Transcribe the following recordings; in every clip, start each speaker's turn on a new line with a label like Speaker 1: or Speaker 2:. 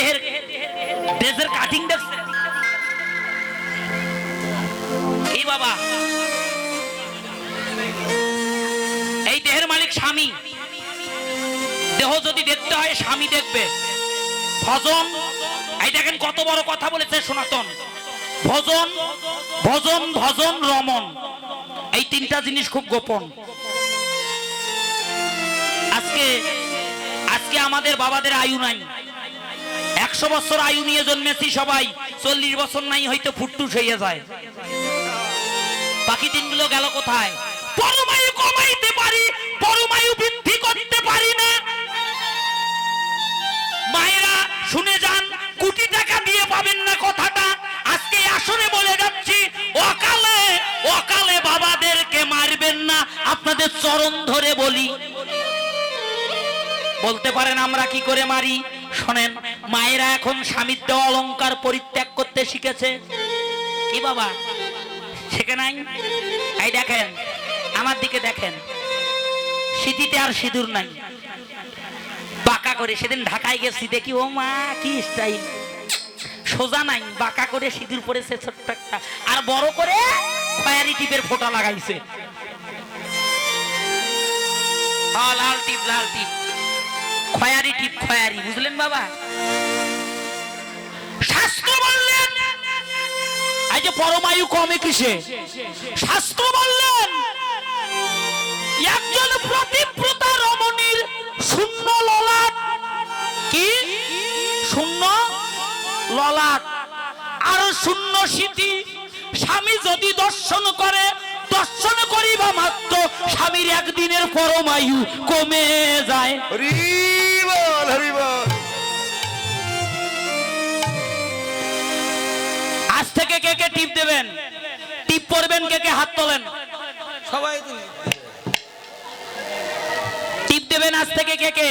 Speaker 1: দেহের কাটিং দেখছেন এই বাবা, এই দেহের মালিক স্বামী। দেহ যদি দেখতে হয় স্বামী দেখবে। ভজন, এই দেখেন কত বড় কথা বলেছে সনাতন। ভজন ভজন ভজন রমন, এই তিনটা জিনিস খুব গোপন। আজকে আজকে আমাদের বাবাদের আয়ু নাই। 100 বছর আয়ু নিয়ে জন্মেছি সবাই, 40 বছর নাই হয়তো ফুটটুস হয়ে যায়। বাকি দিনগুলো গেল কোথায়? পরমায়ু কমাইতে পারি, পরমায়ু বৃদ্ধি করতে পারি না। মায়েরা শুনে যান, কোটি টাকা দিয়ে পাবেন না কথাটা। আজকে আসরে বলে যাচ্ছি, অকালে অকালে বাবাদেরকে মারবেন না। আপনাদের চরণ ধরে বলি। বলতে পারেন আমরা কি করে মারি? শোনেন, মায়েরা এখন স্বামীর দেওয়া অলংকার পরিত্যাগ করতে শিখেছে। কি বাবা শেখে নাই? এই দেখেন, আমার দিকে দেখেন, সিঁথিতে আর সিঁদুর নাই, বাঁকা করে। সেদিন ঢাকায় গেছি, দেখি ও মা কি স্টাইল, সোজা নাই, বাঁকা করে সিঁদুর পরেছে ছোট্ট একটা, আর বড় করে খয়েরি টিপের ফোঁটা লাগাইছে। লাল টিপ, লাল টিপ, খয়ারি টিপ, খয়ারি, বুঝলেন বাবা? শাস্ত্র বললেন এই যে পরমায়ু কমে কিসে? শাস্ত্র বললেন একজন প্রতিব্রতা রমণীর শূন্য ললাট, কি শূন্য ললাট আর শূন্য সিঁথি স্বামী যদি দর্শন করে, দর্শন করিবা মাত্র স্বামীর একদিনের পরমায়ু কমে যায়।
Speaker 2: হরি বল, হরি বল।
Speaker 1: আজ থেকে কে কে টিপ দেবেন, টিপ পড়বেন, কে কে হাত তোলেন,
Speaker 2: সবাই
Speaker 1: টিপ দেবেন আজ থেকে কে কে?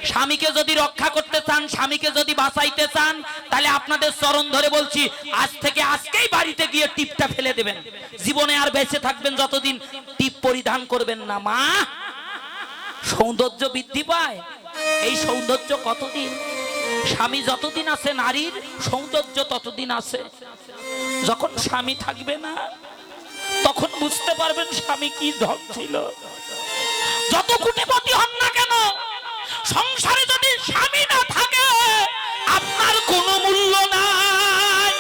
Speaker 1: স্বামীকে যদি রক্ষা করতে চান, স্বামীকে যদি বাঁচাইতে চান, তাহলে আপনাদের চরণ ধরে বলছি, আজ থেকে আজকেই বাড়িতে গিয়ে টিপটা ফেলে দেবেন। জীবনে আর বেঁচে থাকবেন যতদিন টিপ পরিধান করবেন না। মা, সৌন্দর্য বৃদ্ধি পায়, এই সৌন্দর্য কতদিন? স্বামী যতদিন আছে নারীর সৌন্দর্য ততদিন আছে। যখন স্বামী থাকবে না, তখন বুঝতে পারবেন স্বামী কি ধন ছিল। যত কোটিপতি হন না কেন, সংসারে যদি স্বামী না থাকে, আপনার কোনো মূল্য নাই।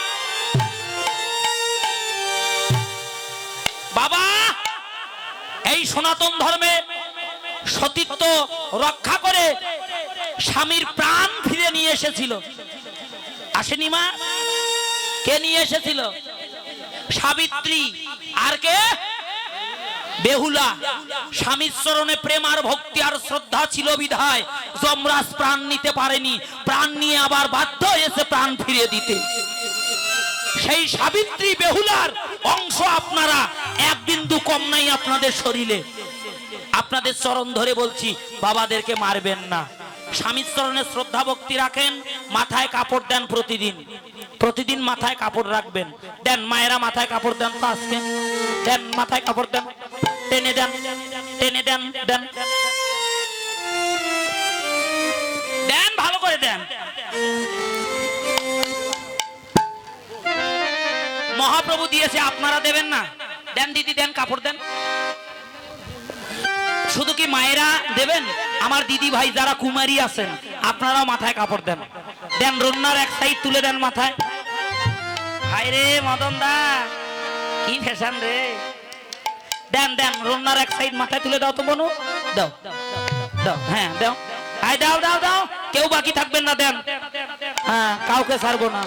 Speaker 1: বাবা, এই সনাতন ধর্মে সতীত্ব রক্ষা করে স্বামীর প্রাণ ফিরে নিয়ে এসেছিল। আসেনি মা? কে নিয়ে এসেছিল? সাবিত্রী। আর কে? বেহুলা। স্বামীর চরণে প্রেম আর ভক্তি আর শ্রদ্ধা ছিল বিধায় যমরাজ প্রাণ নিতে পারেনি, প্রাণ নিয়ে আবার বাধ্য হয়েছে প্রাণ ফিরিয়ে দিতে। সেই সাবিত্রী বেহুলার অংশ আপনারা, এক বিন্দু কম নাই আপনাদের শরীরে। আপনাদের চরণ ধরে বলছি, বাবাদেরকে মারবেন না। স্বামীর চরণে শ্রদ্ধা ভক্তি রাখেন, মাথায় কাপড় দেন, প্রতিদিন প্রতিদিন মাথায় কাপড় রাখবেন। দেন মায়েরা, মাথায় কাপড় দেন তো আজকে, দেন মাথায় কাপড় দেন, টেনে দেন, টেনে দেন, দেন দেন, ভালো করে দেন। মহাপ্রভু দিয়েছে, আপনারা দেবেন না? দেন দিদি, দেন কাপড় দেন। শুধু কি মায়েরা দেবেন? আমার দিদি ভাই যারা কুমারী আছেন, আপনারাও মাথায় কাপড় দেন। দেন, রন্নার এক সাইড তুলে দেন মাথায়। হায় রে মদন দা, কি ফ্যাশন রে! দেন দেন, রন্নার এক সাইড মাথায় তুলে দাও তো বনু, দাও দাও, হ্যাঁ দাও, হাই দাও দাও দাও, কেউ বাকি থাকবেন না, দেন। হ্যাঁ, কাউকে ছাড়বো না,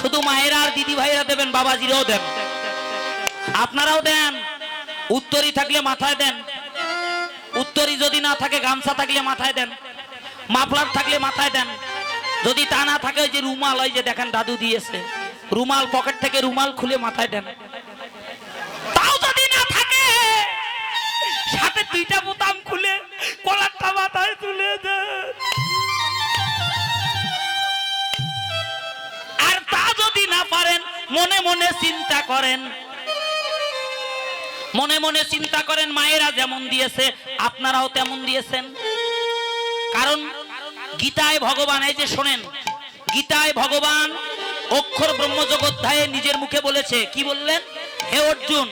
Speaker 1: শুধু মায়েরা আর দিদি ভাইরা দেবেন, বাবাজিরাও দেন, আপনারাও দেন। উত্তরী থাকলে মাথায় দেন, উত্তরী যদি না থাকে গামছা থাকলে মাথায় দেন, মাফলার থাকলে মাথায় দেন। যদি তা না থাকে, ওই যে রুমাল, ওই যে দেখেন দাদু দিয়েছে রুমাল, পকেট থেকে রুমাল খুলে মাথায় দেন। তাও যদি না থাকে, সাথে দুইটা বোতাম খুলে কলারটা মাথায় তুলে দেন। আর তা যদি না পারেন, মনে মনে চিন্তা করেন, মনে মনে চিন্তা করেন, মায়েরা যেমন দিয়েছে আপনারাও তেমন দিয়েছেন। কারণ গীতায় ভগবান, এই যে শোনেন, গীতায় ভগবান অক্ষর ব্রহ্মযোগ অধ্যায়ে নিজের মুখে বলেছে, কি বললেন? হে অর্জুন,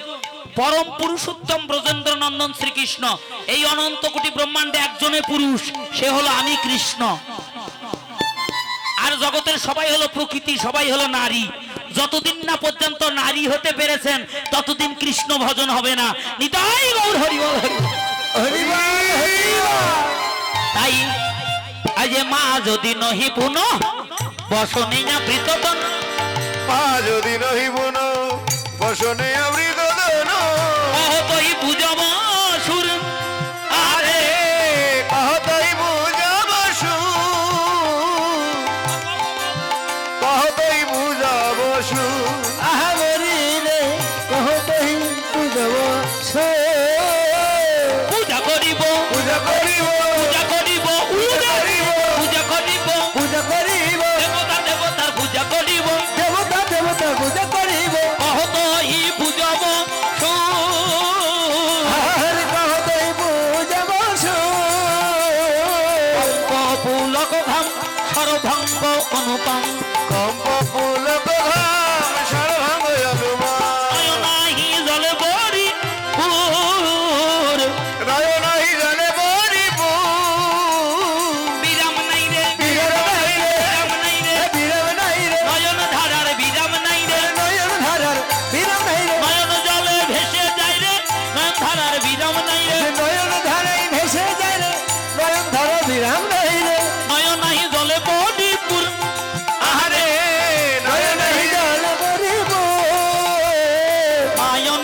Speaker 1: পরম পুরুষোত্তম ব্রজেন্দ্র নন্দন শ্রীকৃষ্ণ, এই অনন্ত কোটি ব্রহ্মাণ্ডে একজনে পুরুষ, সে হলো আমি কৃষ্ণ। আর জগতের সবাই হলো প্রকৃতি, সবাই হলো নারী। যতদিন না পর্যন্ত নারী হতে পেরেছেন ততদিন কৃষ্ণ ভজন হবে না। নিতাই গৌর হরি বল হরি।
Speaker 2: হরি বল হরি বল।
Speaker 1: তাই আজ মা যদি নহি পুন বসনে না বৃততন,
Speaker 2: মা যদি নহিব না বসনে অমৃত দন,
Speaker 1: অহতই বুঝব সুর
Speaker 2: আরে কহতই বুঝাব কহতই বুঝাব
Speaker 3: আহা মরিলে কহতই বুঝব
Speaker 1: পূজা করিব
Speaker 2: পূজা করিব
Speaker 1: পূজা করিব
Speaker 2: পূজা করিব
Speaker 1: পূজা করিব
Speaker 3: পূজা করিব
Speaker 1: দেবতা দেবতার পূজা করিব,
Speaker 3: দেবতা দেবতা পূজা করিব
Speaker 1: অহতই বুঝব
Speaker 3: আর কহতই বুঝব
Speaker 1: পুলক ধাম সর্বঙ্গ অনুপম
Speaker 2: কম্প পুলক ধাম সর্বাঙ্গ অনুমান,
Speaker 1: নাহি জলে বরি পুর
Speaker 2: রায় নাহি জানে
Speaker 1: বিরাম নাই রে
Speaker 3: বিরাম নাই রে,
Speaker 1: বিরাম নাই রে
Speaker 3: বিরাম নাই রে
Speaker 1: নয়ন ধারার বিরাম নাই রে
Speaker 3: নয়ন ধারার বিরাম নাই রে
Speaker 1: নয়ন জলে ভেসে যায় রে নয়ন ধারার বিরাম নাই রে
Speaker 3: নয়ন ধারাই ভেসে যায় রে নয়ন